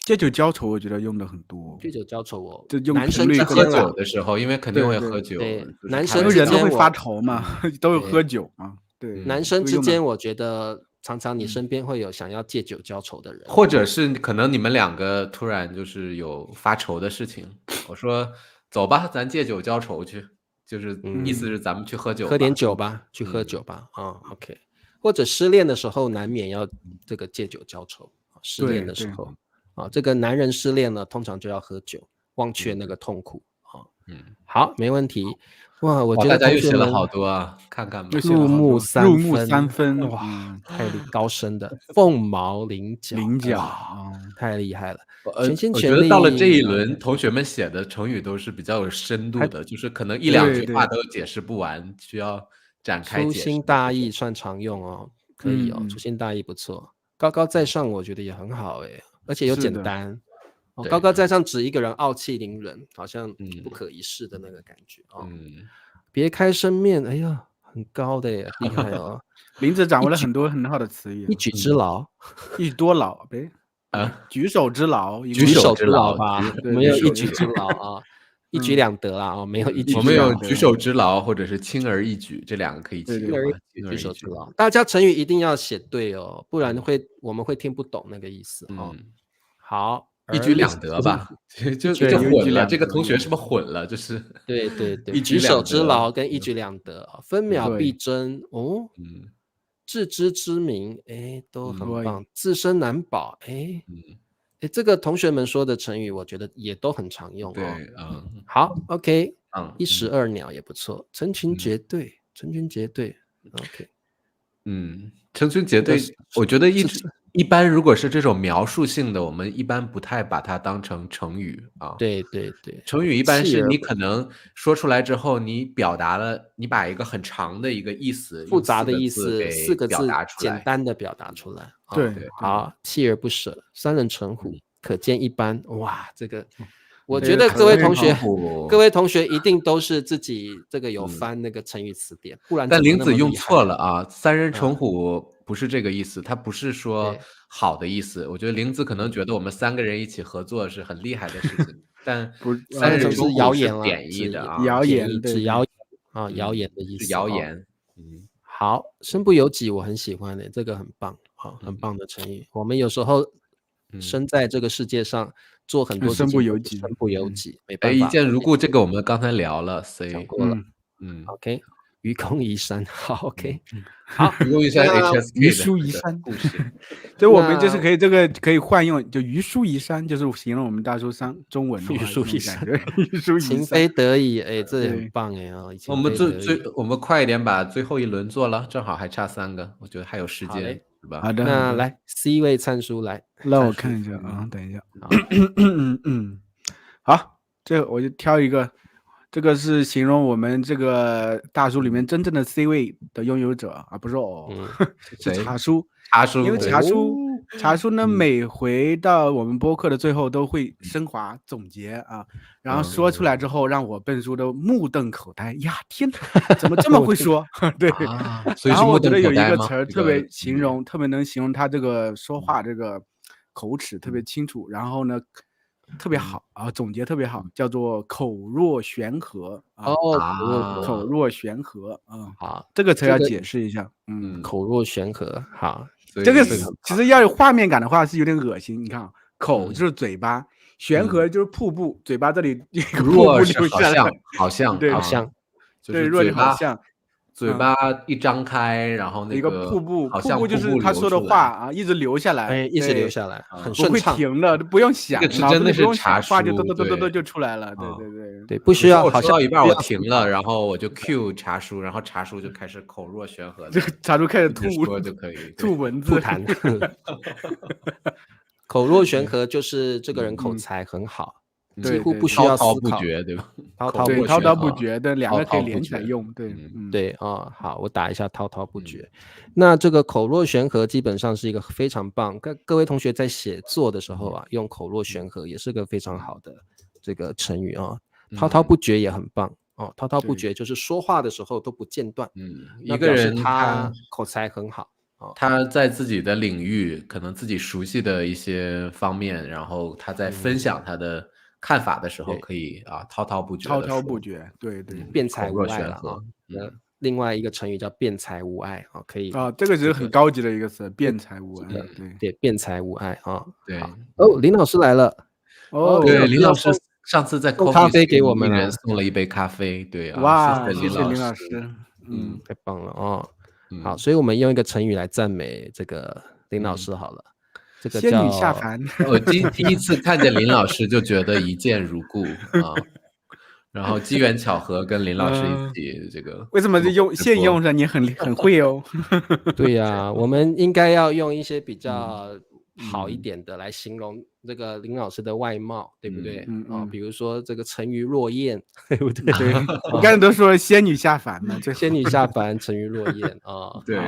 借酒浇愁，我觉得用的很多。借酒浇愁这用男生在喝之间啦酒的时候，因为肯定会喝酒，对就是男开玩笑生之间因为人都会发愁嘛，都有对喝酒嘛，对。男生之会用得间，我觉得常常你身边会有想要借酒浇愁的人，或者是可能你们两个突然就是有发愁的事情，我说走吧，咱借酒浇愁去，就是意思是咱们去喝酒吧，喝点酒吧，去喝酒吧啊，OK。或者失恋的时候难免要这个借酒浇愁，失恋的时候啊，这个男人失恋了，通常就要喝酒，忘却那个痛苦啊。好，没问题。哇，我觉得大家同学们又写了好多啊，看看吧。入木入木三三分，哇，太高深的凤毛麟角，菱角哇太厉害了。我全心觉全力得到了这一轮，同学们写的成语都是比较有深度的，就是可能一两句话都解释不完，需要展开解释。粗心大意算常用哦，可以哦，粗心大意不错。高高在上我觉得也很好诶，而且又简单。高高在上指一个人傲气凌人，好像不可一世的那个感觉哦。别开生面，哎呀，很高的耶，厉害哦。林子掌握了很多很好的词语，一举之劳，一举多劳呗，举手之劳，举手之劳吧，没有一举之劳啊，一举两得啊，没有一举。我们有举手之劳或者是轻而易举，这两个可以起用。举手之劳，大家成语一定要写对哦，不然我们会听不懂那个意思哦。好。一举两得吧，就混了。这个同学是不是混了？就是对，举手之劳跟一举两得，分秒必争哦。自知之明，哎，都很棒。自身难保，哎，这个同学们说的成语，我觉得也都很常用哦。对，好 ，OK，一石二鸟也不错。成群结队，成群结队 ，OK。成群结队，我觉得一般如果是这种描述性的，我们一般不太把它当成成语啊。对，成语一般是你可能说出来之后，你表达了，你把一个很长的一个意思、复杂的意思4个字简单的表达出来。对，好，锲而不舍，三人成虎，可见一斑。哇，这个。我觉得各位同学一定都是自己这个有翻那个成语词典，不然。但林子用错了啊！三人成虎不是这个意思，他不是说好的意思。我觉得林子可能觉得我们3个人一起合作是很厉害的事情，但三人成虎是贬义的啊，谣言指谣言啊，谣言的意思。谣言。好，身不由己，我很喜欢的，这个很棒，好，很棒的成语。我们有时候生在这个世界上。做很多事情身不由己，没办法。一见如故，这个我们刚才聊了，讲过了。OK， 愚公移山，好 OK， 好，愚公移山 HSK 愚书移山故事，就我们就是可以这个可以换用，就愚书移山，就是形容我们大书商中文的愚书移山，情非得已，哎，这也很棒哎啊！我们快一点把最后一轮做了，正好还差3个，我觉得还有时间。好的，那来 C 位灿叔来，让我看一下啊，等一下。好，这我就挑一个，这个是形容我们这个大叔里面真正的 C 位的拥有者啊，不是是茶叔。因为茶叔呢，每回到我们播客的最后都会升华总结啊，然后说出来之后，让我笨叔都目瞪口呆呀！天哪，怎么这么会说？对，所以然后我觉得有一个词儿特别特别能形容他这个说话这个口齿特别清楚，然后呢特别好啊，总结特别好，叫做口若悬河啊。口若悬河啊，好，这个词要解释一下。口若悬河，好。这个其实要有画面感的话是有点恶心。你看啊，口就是嘴巴，悬河就是瀑布，嘴巴这里一个瀑布流下来，好像，对，若好像，嘴巴一张开，然后一个瀑布就是他说的话啊，一直流下来，一直流下来，很顺畅，不会停的，不用想，真的是茶话就嘟就出来了，对，不需要。我说到一半我停了，然后我就 Q 茶叔，然后茶叔就开始口若悬河，这个茶叔开始吐就可以吐文字，吐痰。口若悬河就是这个人口才很好，几乎不需要思考，对吧？滔滔对，不绝滔滔不啊绝的两个可以连起来用，对，对啊，好，我打一下滔滔不绝。那这个口若悬河基本上是一个非常棒，各位同学在写作的时候啊，用口若悬河也是个非常好的这个成语啊。滔滔不绝也很棒哦，滔滔不绝就是说话的时候都不间断，一个人他口才很好。他在自己的领域，可能自己熟悉的一些方面，然后他在分享他的看法的时候，可以滔滔不绝地说，滔滔不绝，对对，辩才无碍了啊。另外一个成语叫辩才无碍啊，可以这个是很高级的一个词，辩才无碍，对，辩才无碍啊。对，林老师来了。对，林老师上次在送咖啡给我们一人送了一杯咖啡，对啊，哇，谢谢林老师，太棒了哦。好，所以我们用一个成语来赞美这个林老师好了，这个叫仙女下凡。我第一次看见林老师就觉得一见如故啊，然后机缘巧合跟林老师一起这个，为什么现用上你很会哦？对呀，我们应该要用一些比较好一点的来形容这个林老师的外貌，对不对？比如说这个沉鱼落雁，对不对？对，我刚才都说仙女下凡了，仙女下凡，沉鱼落雁啊，对，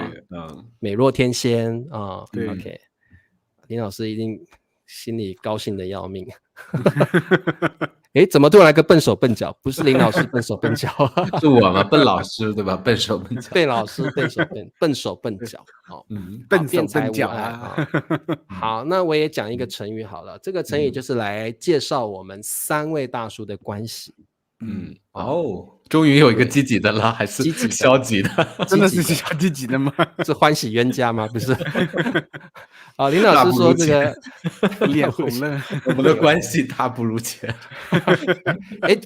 美若天仙啊。对 OK， 林老师一定心里高兴的要命。怎么突然来个笨手笨脚？不是林老师笨手笨脚，是我吗？笨老师对吧？笨手笨脚，笨老师笨手笨脚，笨手才笨脚啊。好，那我也讲一个成语好了，这个成语就是来介绍我们三位大叔的关系。终于有一个积极的了，还是消极的？真的是积极的吗？是欢喜冤家吗？不是。林老师说这个脸红了，我们的关系大不如前。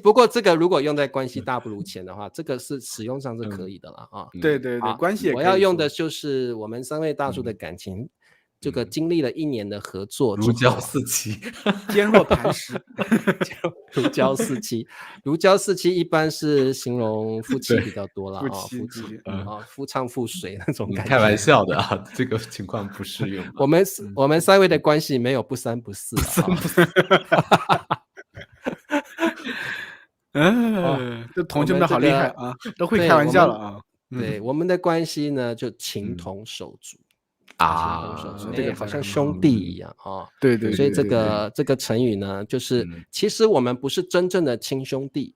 不过这个如果用在关系大不如前的话，这个是使用上是可以的了啊。对对对，关系也可以。我要用的就是我们三位大叔的感情。这个经历了1年的合作，如胶似漆，坚若磐石。如胶似漆，如胶似漆一般是形容夫妻比较多了啊，夫妻夫唱妇随那种感觉。开玩笑的啊，这个情况不适用。我们三位的关系没有不三不四这同学们好厉害啊，都会开玩笑了啊。对，我们的关系呢就情同手足。对，好像兄弟一样啊。对对，所以这个成语呢，就是其实我们不是真正的亲兄弟，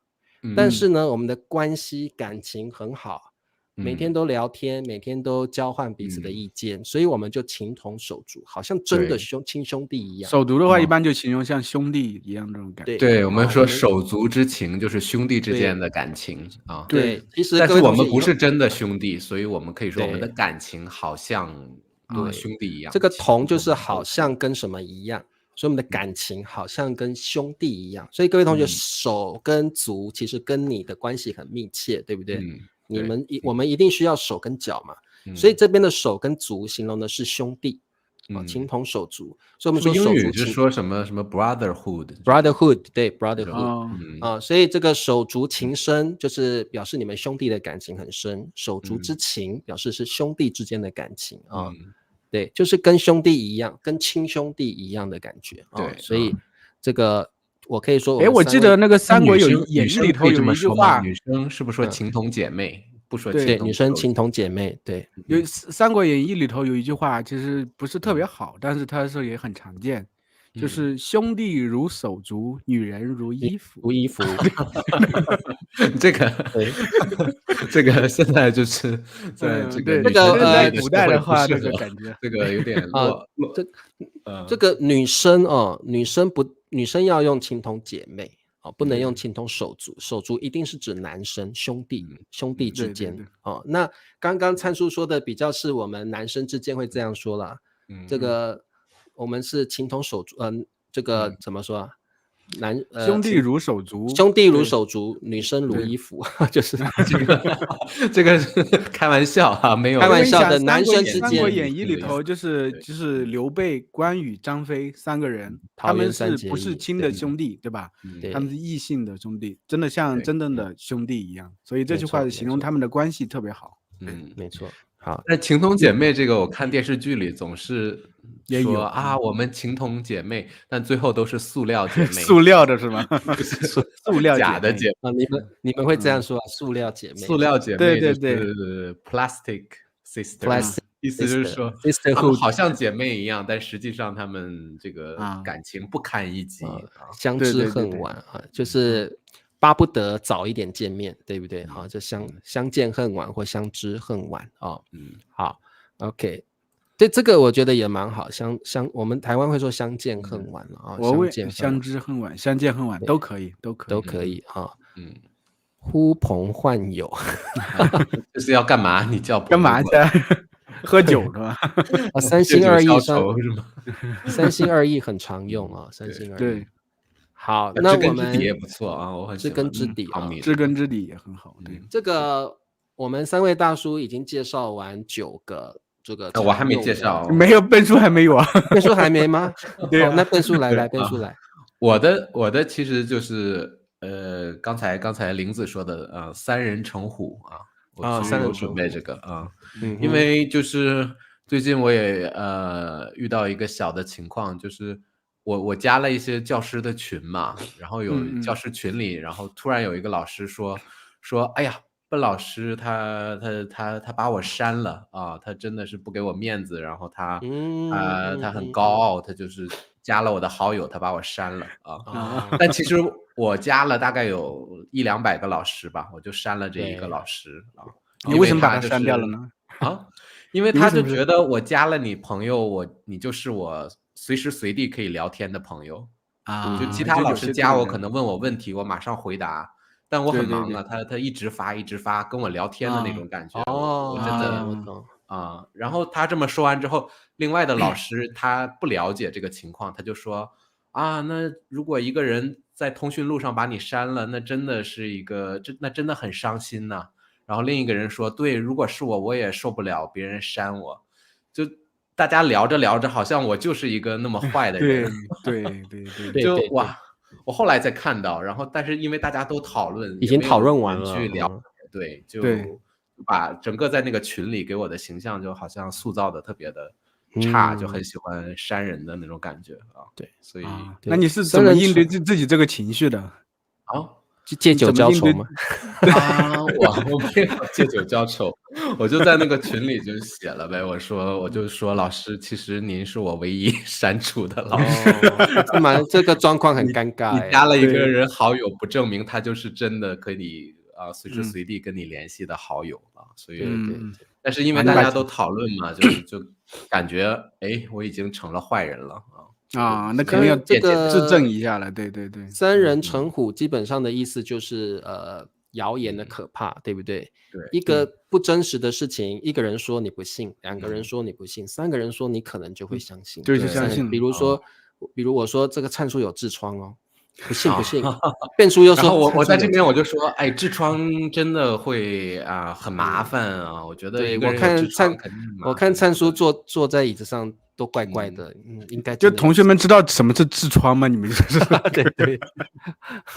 但是呢，我们的关系感情很好，每天都聊天，每天都交换彼此的意见，所以我们就情同手足，好像真的亲兄弟一样。手足的话，一般就形容像兄弟一样这种感觉。对，我们说手足之情就是兄弟之间的感情啊。对，其实但是我们不是真的兄弟，所以我们可以说我们的感情好像兄弟一样。这个同就是好像跟什么一样，所以我们的感情好像跟兄弟一样。所以各位同学，手跟足其实跟你的关系很密切，对不对？我们一定需要手跟脚嘛，所以这边的手跟足形容的是兄弟，情同手足。所以我们说手足英语是说什么 brotherhood， 对 brotherhood 所以这个手足情深就是表示你们兄弟的感情很深，手足之情表示是兄弟之间的感情啊。对，就是跟兄弟一样，跟亲兄弟一样的感觉。对，所以这个我可以说，我记得那个《三国演义》里头有一句话，女生是不是说情同姐妹？不说对，女生情同姐妹。对，《三国演义》里头有一句话，其实不是特别好，但是它是也很常见。就是兄弟如手足，女人如衣服。这个现在就是在这个在古代的话，这个感觉这个有点这个女生女生要用情同姐妹不能用情同手足，手足一定是指男生兄弟之间那刚刚灿叔说的比较是我们男生之间会这样说啦，这个我们是情同手足，这个怎么说啊？兄弟如手足，兄弟如手足，女生如衣服，就是这个开玩笑啊，没有开玩笑的。男生之间，《三国演义》里头就是刘备、关羽、张飞3个人，他们是不是亲的兄弟，对吧？他们是异性的兄弟，真的像真正的兄弟一样，所以这句话形容他们的关系特别好。没错。好，那情同姐妹这个，我看电视剧里总是也有说啊，我们情同姐妹，但最后都是塑料姐妹，塑料的是吗？不是塑料姐妹假的姐啊，你们会这样说啊？塑料姐妹，塑料姐对妹就对对是 plastic sister， ，plastic 意思就是说 sister 她们 hood 好像姐妹一样，但实际上她们这个啊感情不堪一击啊。相知对对对对恨晚啊，就是巴不得早一点见面，对不对？好，就相见恨晚或相知恨晚啊。好 ，OK， 对这个我觉得也蛮好，我们台湾会说相见恨晚了啊，我为相相知恨晚，相见恨晚都可以，都可以，都可以啊。嗯，呼朋唤友，就是要干嘛？你叫干嘛去朋友过来？喝酒是吧？啊，三借酒消心二意愁是吗？三心二意很常用啊，三心二意。对，好，那我知根知底们也不错啊，我很喜知根欢知底啊汤米知根知底也很好。对，这个我们3位大叔已经介绍完9个这个，我还没介绍，没有笨叔还没有啊？笨叔还没吗？对啊那笨叔来，笨叔来。我的其实就是刚才玲子说的三人成虎啊，我其实有准备这个啊，因为就是最近我也遇到一个小的情况，就是我加了一些教师的群嘛，然后有教师群里，然后突然有一个老师说，哎呀，笨老师他把我删了啊，他真的是不给我面子，然后他很高傲，他就是加了我的好友，他把我删了啊。但其实我加了大概有100-200个老师吧，我就删了这一个老师啊。你为什么把他删掉了呢？啊，因为他就觉得我加了你朋友，你就是我随时随地可以聊天的朋友啊。就其他老师加我，可能问我问题，我马上回答，但我很忙啊，他一直发跟我聊天的那种感觉，我真的我懂啊。然后他这么说完之后，另外的老师他不了解这个情况，他就说啊，那如果一个人在通讯录上把你删了，那真的是那真的很伤心呐。然后另一个人说，对，如果是我也受不了别人删我，就大家聊着聊着，好像我就是一个那么坏的人。对，就哇，我后来才看到，然后但是因为大家都讨论，已经讨论完了，去聊，对，就把整个在那个群里给我的形象就好像塑造的特别的差，就很喜欢删人的那种感觉啊。对，所以那你是怎么应对自己这个情绪的？就借酒浇愁吗？我没有借酒浇愁，我就在那个群里就写了呗。我就说老师，其实您是我唯一删除的老师。这个状况很尴尬。你加了一个人好友，不证明他就是真的可以随时随地跟你联系的好友啊。所以，但是因为大家都讨论嘛，就感觉我已经成了坏人了啊。那肯定要这个自证一下了。对，三人成虎基本上的意思就是谣言的可怕，对不对？对，一个不真实的事情，一个人说你不信，2个人说你不信，3个人说你可能就会相信，就相信。比如我说这个灿叔有痔疮哦，不信，变叔又说，我在这边我就说，痔疮真的会很麻烦啊，我觉得一个人有痔疮肯定很麻烦。我看灿叔坐在椅子上都怪怪的，应该就同学们知道什么是痔疮吗？你们就是对，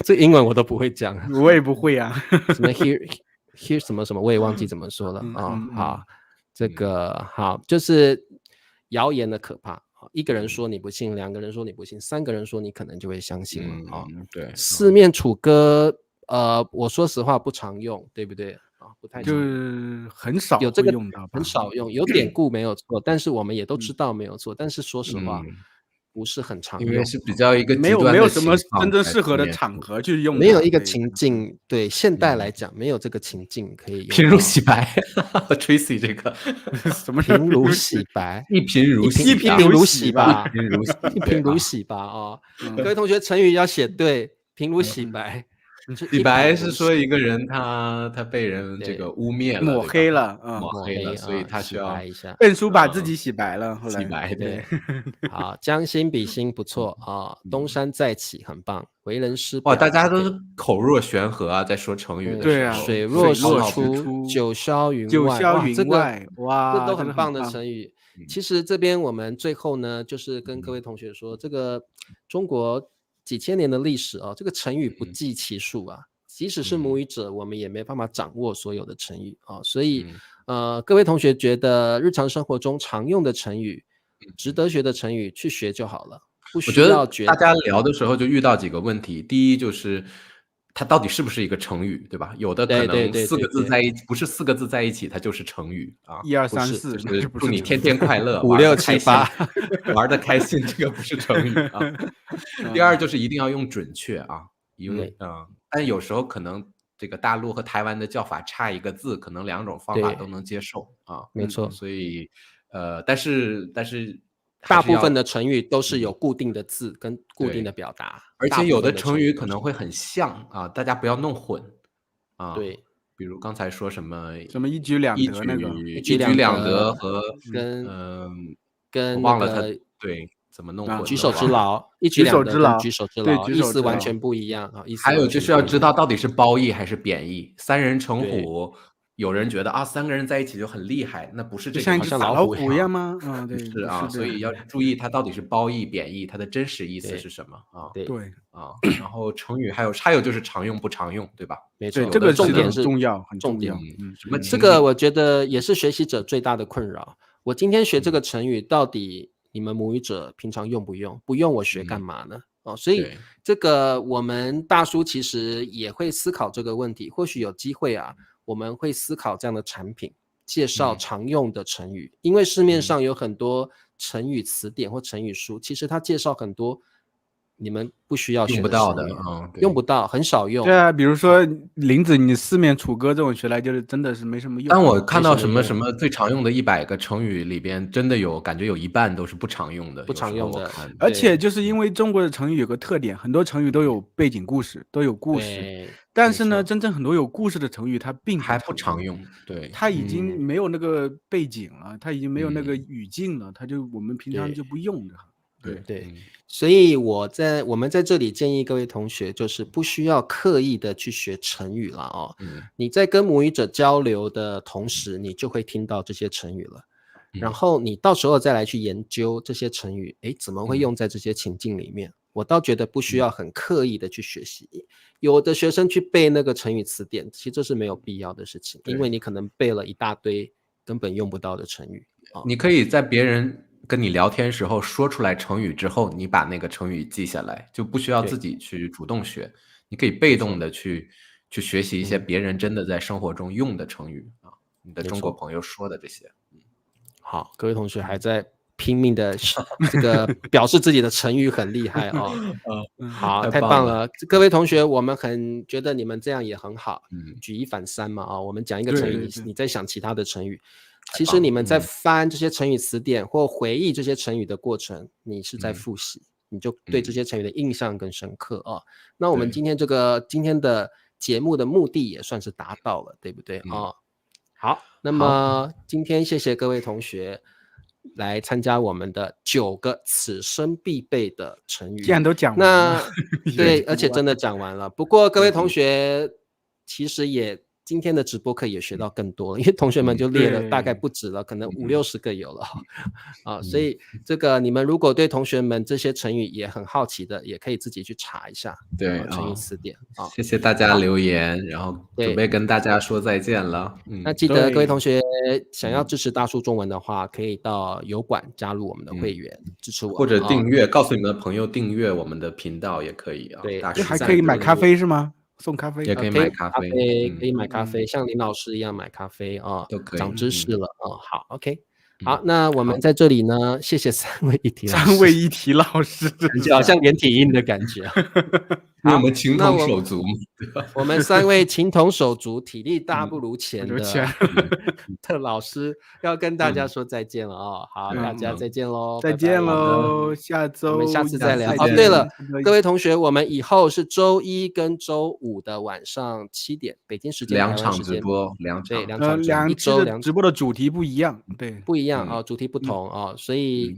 这英文我都不会讲，我也不会啊。什么 here 什么我也忘记怎么说了啊。好，这个好就是谣言的可怕。一个人说你不信，2个人说你不信，3个人说你可能就会相信了啊。对，四面楚歌，我说实话不常用，对不对？不太就是很少有这个用到，很少用，有典故没有错，但是我们也都知道没有错，但是说实话不是很常用，因为是比较一个没有什么真正适合的场合去用，没有一个情境。对现代来讲，没有这个情境可以用。贫如洗白，Tracy 这个什么贫如洗白，一贫如洗吧，一贫如洗吧啊！各位同学，成语要写对，贫如洗白。洗白是说一个人他被人这个污蔑了，抹黑了，所以他需要一下。笨叔把自己洗白了，后来洗白对。好，将心比心不错啊，东山再起很棒，为人师表。大家都是口若悬河啊，在说成语的时候，水若石出，九霄云外，哇，这都很棒的成语。其实这边我们最后呢，就是跟各位同学说，这个中国几千年的历史啊，这个成语不计其数啊，即使是母语者，我们也没办法掌握所有的成语啊，所以各位同学觉得日常生活中常用的成语，值得学的成语去学就好了，不需我觉要觉得得大家聊的时候就遇到几个问题，第一就是它到底是不是一个成语，对吧？有的可能4个字在一起，不是4个字在一起，它就是成语啊。 1、2、3、不是4，就是祝你天天快乐， 5、玩得6、7、开心， 8玩得开心，这个不是成语啊。第二就是一定要用准确啊，因为但有时候可能这个大陆和台湾的叫法差一个字，可能2种方法都能接受啊。没错。所以但是大部分的成语都是有固定的字跟固定的表达，而且有的成语可能会很像啊，大家不要弄混啊。对，比如刚才说什么一举两得那个，一举两得和跟我忘了它那个对怎么弄混了，举手之劳，一举两得跟举手之劳意思完全不一样啊。还有就是要知道到底是褒义还是贬义。3人成虎，有人觉得啊3个人在一起就很厉害，那不是这个，像一只傻老虎一样吗？啊，对，是啊，所以要注意它到底是褒义贬义，它的真实意思是什么啊？对啊，然后成语还有就是常用不常用，对吧？没错，这个重点是很重要，很重点。什么这个我觉得也是学习者最大的困扰。我今天学这个成语，到底你们母语者平常用不用？不用我学干嘛呢？所以这个我们大叔其实也会思考这个问题。或许有机会啊，我们会思考这样的产品，介绍常用的成语。因为市面上有很多成语词典或成语书，其实它介绍很多你们不需要学用不到的，用不到，很少用。对啊，比如说林子，你四面楚歌这种学来就是真的是没什么用。但我看到什么最常用的100个成语里边，真的感觉有一半都是不常用的，不常用的。而且就是因为中国的成语有个特点，很多成语都有背景故事，都有故事。但是呢，真正很多有故事的成语，它并还不常用。对，它已经没有那个背景了，它已经没有那个语境了，我们平常就不用的。对，所以我们在这里建议各位同学，就是不需要刻意的去学成语了哦。你在跟母语者交流的同时，你就会听到这些成语了。然后你到时候再来去研究这些成语，怎么会用在这些情境里面？我倒觉得不需要很刻意的去学习。有的学生去背那个成语词典，其实这是没有必要的事情，因为你可能背了一大堆根本用不到的成语。你可以在别人跟你聊天时候说出来成语之后，你把那个成语记下来，就不需要自己去主动学，你可以被动的去学习一些别人真的在生活中用的成语啊，你的中国朋友说的这些。好，各位同学还在拼命的这个表示自己的成语很厉害哦。好，太棒了，各位同学，我们很觉得你们这样也很好，举一反三嘛啊，我们讲一个成语，你在想其他的成语。其实你们在翻这些成语词典或回忆这些成语的过程，你是在复习，你就对这些成语的印象更深刻啊。那我们今天的节目的目的也算是达到了，对不对啊？好，那么今天谢谢各位同学来参加我们的9个此生必备的成语。既然都讲完了，对，而且真的讲完了。不过各位同学其实今天的直播课也学到更多了，因为同学们就列了大概不止了，可能50、60个有了所以这个你们如果对同学们这些成语也很好奇的，也可以自己去查一下成语词典谢谢大家留言，然后准备跟大家说再见了。那记得各位同学想要支持大叔中文的话，可以到油管加入我们的会员，支持我，或者订阅，告诉你们的朋友订阅我们的频道也可以啊。对，还可以买咖啡是吗？送咖啡也可以买咖啡，可以买咖啡，像林老师一样买咖啡都可以，长知识了好 ，OK， 好，那我们在这里呢，谢谢3位一体老师，3位一体老师，就好像连体婴的感觉。因为我们情同手足，我们3位情同手足，体力大不如前的老师要跟大家说再见了好，大家再见喽，再见喽，我们下次再聊。对了，各位同学，我们以后是周1跟周5的晚上7点，北京时间2场直播，2场，一周直播的主题不一样，对，不一样主题不同所以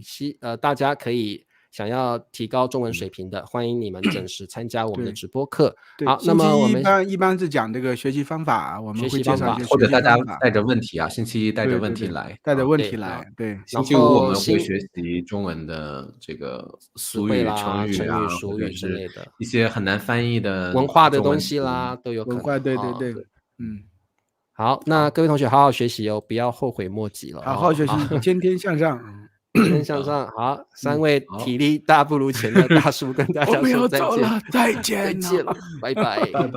大家可以想要提高中文水平的，欢迎你们准时参加我们的直播课。好，那么我们一般是讲这个学习方法，我们会介绍一些或者大家带着问题星期一带着问题来，对，星期5我们会学习中文的这个俗语、成语啊，俗语之类的，一些很难翻译的文化的东西啦，都有可能。文化，对，好，那各位同学好好学习哦，不要后悔莫及了。好好学习，天天向上。天天向上。好，3位体力大不如前的大叔跟大家我们要说再见。走了，再见，再见，拜拜。